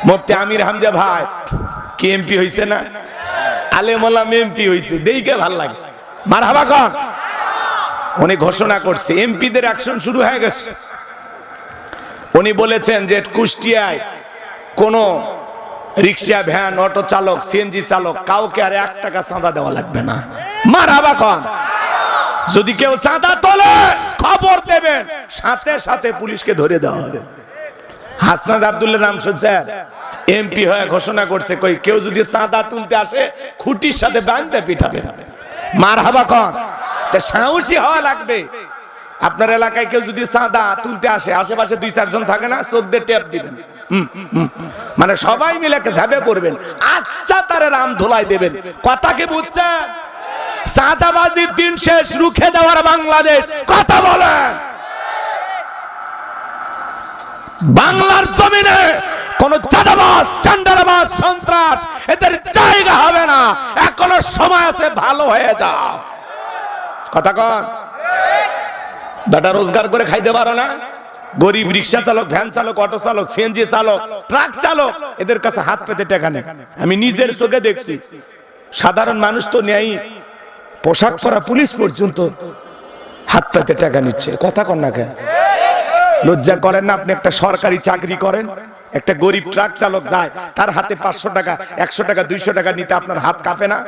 মুফতি আমির হামজা ভাই কি এমপি হইছে না? আলেম ওলামা এমপি হইছে, দেখে ভাল লাগে। মারহাবা কর। উনি ঘোষণা করছে এমপিদের অ্যাকশন শুরু হয়ে গেছে। উনি বলেছেন যে কুষ্টিয়ায় কোন রিক্সা, ভ্যান, অটো চালক, সিএনজি চালক কাউকে আর 1 টাকা চাঁদা দেওয়া লাগবে না। মারহাবা কর। যদি কেউ চাঁদা তোলে খবর দেবেন, সাথে সাথে পুলিশকে ধরে দেওয়া হবে। হাসনাত আব্দুল্লাহ নাম শুনছেন? এমপি হয়ে ঘোষণা করছে কই কেউ যদি চাঁদা তুলতে আসে খুঁটির সাথে বাঁধতে পিটাবে। মারহাবা কর। তা সাহসী হওয়া লাগবে। আপনার এলাকায় কেউ যদি চাঁদা তুলতে আসে, আশেপাশে 2-4 জন থাকে না, চোখ দিয়ে টেপ দিবেন, মানে সবাই মিলে ঝাঁপে পড়বেন, আচ্ছা তারে রাম ধোলাই দেবেন। কথা কি বুঝছেন? চাঁদাবাজির দিন শেষ, রুখে দেওয়ার বাংলাদেশ। কথা বলেন। বাংলার জমিনে কোন চাঁদাবাজ, টেন্ডারবাজ, সন্ত্রাস এদের জায়গা হবে না। এখনো সময় আছে, ভালো হয়ে যাও। কথা কন। বেটা রোজগার করে খাইতে পারো না? গরিব রিক্সা চালক, ভ্যান চালক, অটো চালক, সিএনজি চালক, ট্রাক চালক, এদের কাছে হাত পেতে টাকা নেই। আমি নিজের চোখে দেখছি। সাধারণ মানুষ তো নেই, পোশাক পরা পুলিশ পর্যন্ত হাত পেতে টাকা নিচ্ছে। কথা কন না কেন? লজ্জা করেন না? আপনি একটা সরকারি চাকরি করেন, একটা গরিব ট্রাক চালক যায়, তার হাতে 500 টাকা, 100 টাকা, 200 টাকা নিতে আপনার হাত কাঁপে না?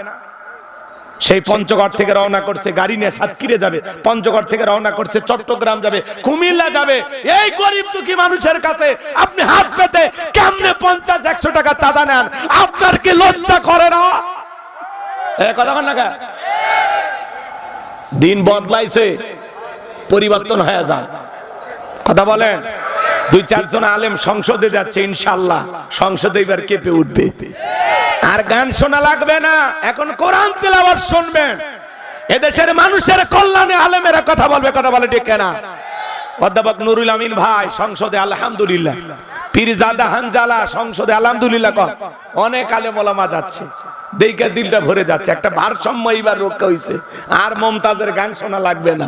সেই পঞ্চগড় থেকে রওনা করছে গাড়ি নিয়ে সাতক্ষীরে যাবে, পঞ্চগড় থেকে রওনা করছে চট্টগ্রাম যাবে, কুমিল্লা যাবে। এই গরিব দুঃখী মানুষের কাছে আপনি হাত পেতে কেমনে 50-100 টাকা চাঁদা নেন? আপনার কি লজ্জা করে না? কথা বল না কেন? দিন বদলাইছে, পরিবর্তন হয়ে যান। কথা বলেন। 2-4 জন আলেম সংসদে যাচ্ছে, ইনশাআল্লাহ সংসদে এবার কেঁপে উঠবে। আর গান শোনা লাগবে না, এখন কোরআন তেলাওয়াত শুনবেন। এদেশের মানুষের কল্যাণে আলেমেরা কথা বলবে। কথা বলে ঠিক না? অধ্যাপক নুরুল আমিন ভাই সংসদে আলহামদুলিল্লাহ, পীরজাদা হানজালা সংসদে আলহামদুলিল্লাহ কর। অনেক আলেম ওলামা যাচ্ছে, দেখে দিলটা ভরে যাচ্ছে। একটা ভারসাম্য এবার রক্ষা হইছে। আর মমতাজের গান শোনা লাগবে না।